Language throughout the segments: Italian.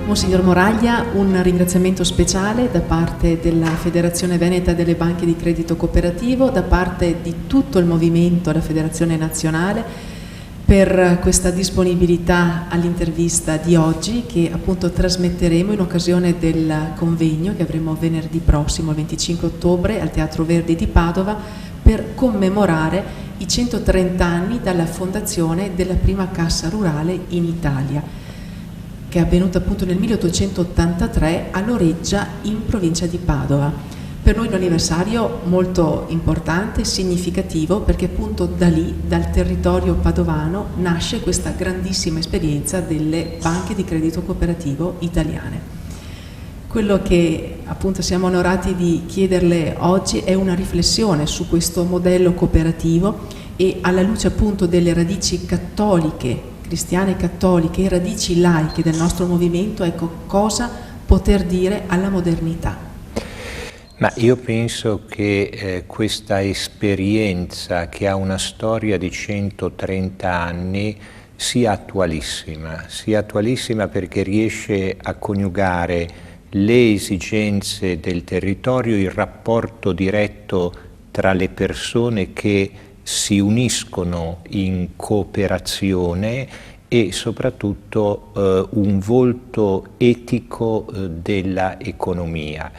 Monsignor Moraglia, un ringraziamento speciale da parte della Federazione Veneta delle Banche di Credito Cooperativo, da parte di tutto il movimento, la Federazione Nazionale, per questa disponibilità all'intervista di oggi, che appunto trasmetteremo in occasione del convegno che avremo venerdì prossimo, il 25 ottobre, al Teatro Verdi di Padova, per commemorare i 130 anni dalla fondazione della prima Cassa Rurale in Italia, che è avvenuta appunto nel 1883 a Loreggia, in provincia di Padova. Per noi un anniversario molto importante, significativo, perché appunto da lì, dal territorio padovano, nasce questa grandissima esperienza delle banche di credito cooperativo italiane. Quello che appunto siamo onorati di chiederle oggi è una riflessione su questo modello cooperativo e alla luce appunto delle radici cattoliche, cristiane cattoliche e radici laiche del nostro movimento, ecco, cosa poter dire alla modernità? Ma io penso che questa esperienza, che ha una storia di 130 anni, sia attualissima perché riesce a coniugare le esigenze del territorio, il rapporto diretto tra le persone che si uniscono in cooperazione e soprattutto un volto etico della economia.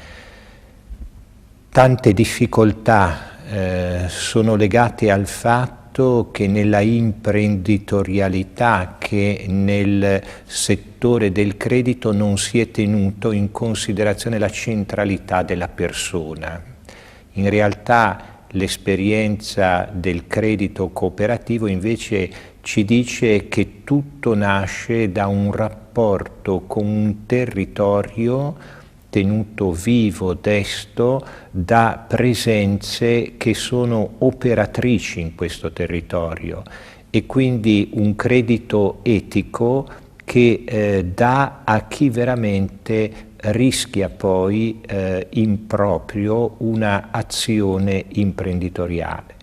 Tante difficoltà sono legate al fatto che nella imprenditorialità, che nel settore del credito non si è tenuto in considerazione la centralità della persona. In realtà l'esperienza del credito cooperativo invece ci dice che tutto nasce da un rapporto con un territorio tenuto vivo, desto, da presenze che sono operatrici in questo territorio, e quindi un credito etico che dà a chi veramente rischia poi in proprio una azione imprenditoriale.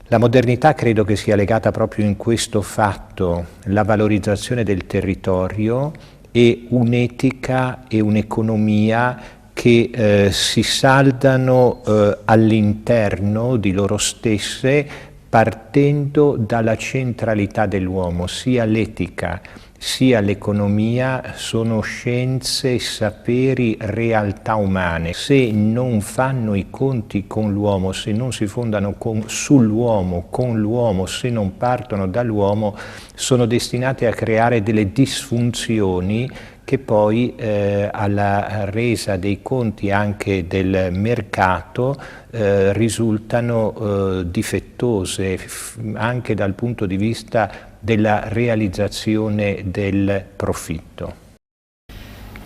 La modernità credo che sia legata proprio in questo fatto, la valorizzazione del territorio e un'etica e un'economia che si saldano all'interno di loro stesse, partendo dalla centralità dell'uomo. Sia l'etica sia l'economia sono scienze, saperi, realtà umane. Se non fanno i conti con l'uomo, se non si fondano sull'uomo, con l'uomo, se non partono dall'uomo, sono destinate a creare delle disfunzioni che poi alla resa dei conti anche del mercato risultano difettose anche dal punto di vista della realizzazione del profitto.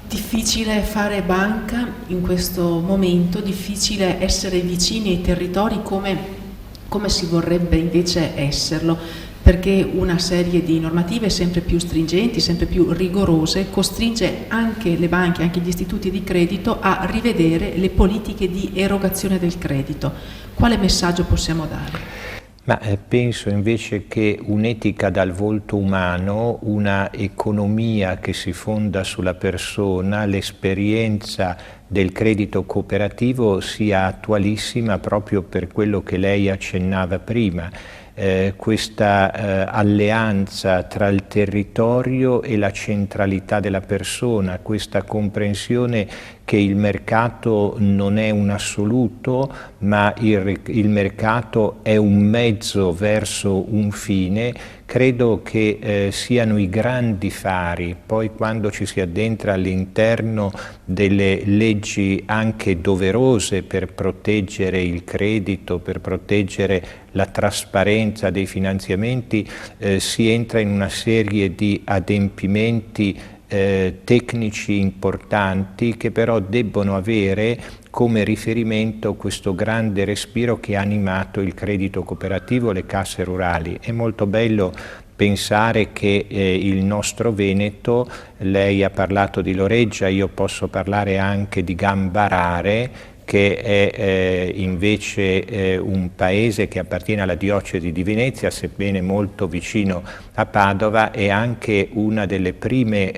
Difficile fare banca in questo momento, difficile essere vicini ai territori come si vorrebbe invece esserlo, perché una serie di normative sempre più stringenti, sempre più rigorose, costringe anche le banche, anche gli istituti di credito a rivedere le politiche di erogazione del credito. Quale messaggio possiamo dare? Ma penso invece che un'etica dal volto umano, una economia che si fonda sulla persona, l'esperienza del credito cooperativo sia attualissima proprio per quello che lei accennava prima. Questa alleanza tra il territorio e la centralità della persona, questa comprensione che il mercato non è un assoluto, ma il mercato è un mezzo verso un fine, credo che siano i grandi fari. Poi quando ci si addentra all'interno delle leggi anche doverose per proteggere il credito, per proteggere la trasparenza dei finanziamenti, si entra in una serie di adempimenti tecnici importanti che però debbono avere come riferimento questo grande respiro che ha animato il credito cooperativo, le casse rurali. È molto bello pensare che il nostro Veneto, lei ha parlato di Loreggia, io posso parlare anche di Gambarare, che è invece un paese che appartiene alla diocesi di Venezia, sebbene molto vicino a Padova, è anche una delle prime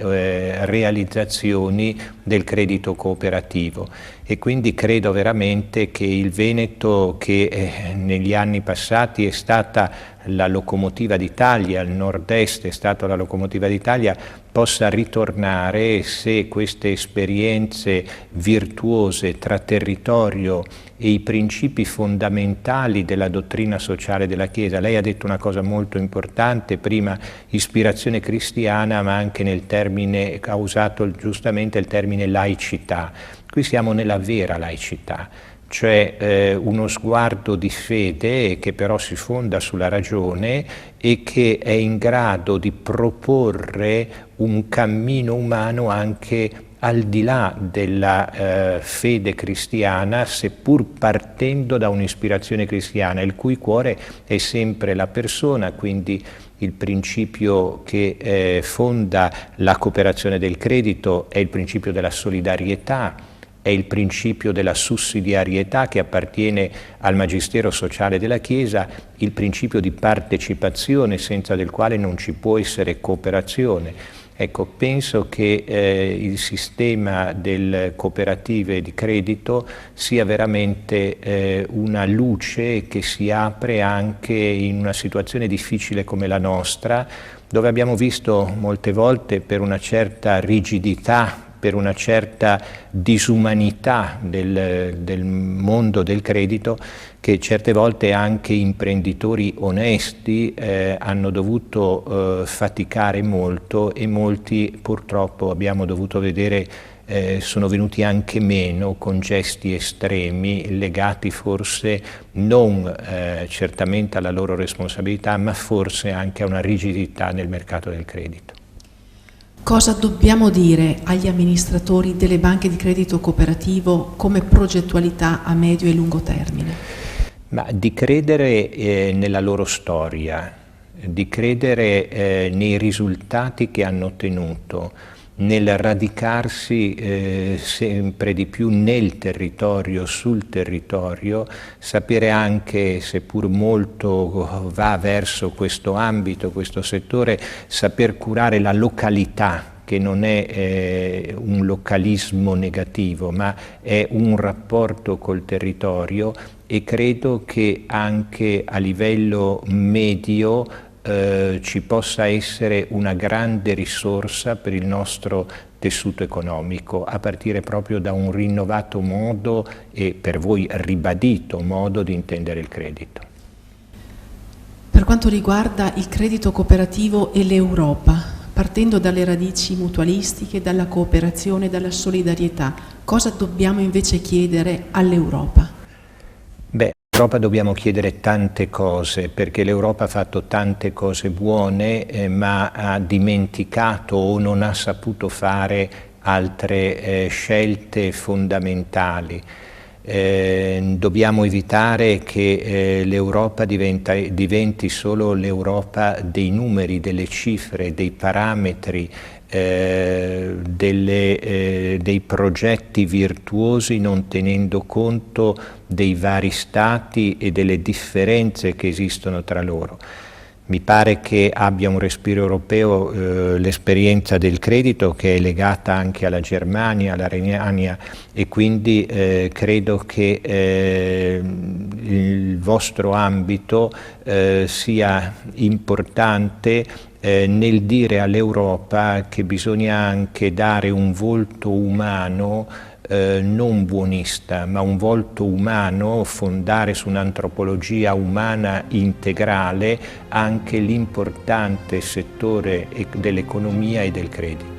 realizzazioni del credito cooperativo. E quindi credo veramente che il Veneto, che negli anni passati è stata la locomotiva d'Italia, il nord-est è stato la locomotiva d'Italia, possa ritornare se queste esperienze virtuose tra territorio e i principi fondamentali della dottrina sociale della Chiesa. Lei ha detto una cosa molto importante, prima ispirazione cristiana, ma anche nel termine, ha usato giustamente il termine laicità. Qui siamo nella vera laicità, cioè uno sguardo di fede che però si fonda sulla ragione e che è in grado di proporre un cammino umano anche al di là della fede cristiana, seppur partendo da un'ispirazione cristiana, il cui cuore è sempre la persona, quindi il principio che fonda la cooperazione del credito è il principio della solidarietà, è il principio della sussidiarietà che appartiene al magistero sociale della Chiesa, il principio di partecipazione senza del quale non ci può essere cooperazione. Ecco, penso che il sistema delle cooperative di credito sia veramente una luce che si apre anche in una situazione difficile come la nostra, dove abbiamo visto molte volte per una certa rigidità, per una certa disumanità del mondo del credito, che certe volte anche imprenditori onesti hanno dovuto faticare molto, e molti purtroppo abbiamo dovuto vedere sono venuti anche meno con gesti estremi legati forse non certamente alla loro responsabilità, ma forse anche a una rigidità nel mercato del credito. Cosa dobbiamo dire agli amministratori delle banche di credito cooperativo come progettualità a medio e lungo termine? Ma di credere nella loro storia, di credere nei risultati che hanno ottenuto, nel radicarsi sempre di più nel territorio, sul territorio, sapere anche, seppur molto va verso questo ambito, questo settore, saper curare la località, che non è un localismo negativo, ma è un rapporto col territorio, e credo che anche a livello medio ci possa essere una grande risorsa per il nostro tessuto economico, a partire proprio da un rinnovato modo e per voi ribadito modo di intendere il credito. Per quanto riguarda il credito cooperativo e l'Europa, partendo dalle radici mutualistiche, dalla cooperazione, dalla solidarietà, cosa dobbiamo invece chiedere all'Europa? Beh, all'Europa dobbiamo chiedere tante cose, perché l'Europa ha fatto tante cose buone, ma ha dimenticato o non ha saputo fare altre scelte fondamentali. Dobbiamo evitare che l'Europa diventi solo l'Europa dei numeri, delle cifre, dei parametri, dei progetti virtuosi, non tenendo conto dei vari stati e delle differenze che esistono tra loro. Mi pare che abbia un respiro europeo l'esperienza del credito, che è legata anche alla Germania, alla Renania, e quindi credo che il vostro ambito sia importante nel dire all'Europa che bisogna anche dare un volto umano, non buonista, ma un volto umano, fondare su un'antropologia umana integrale anche l'importante settore dell'economia e del credito.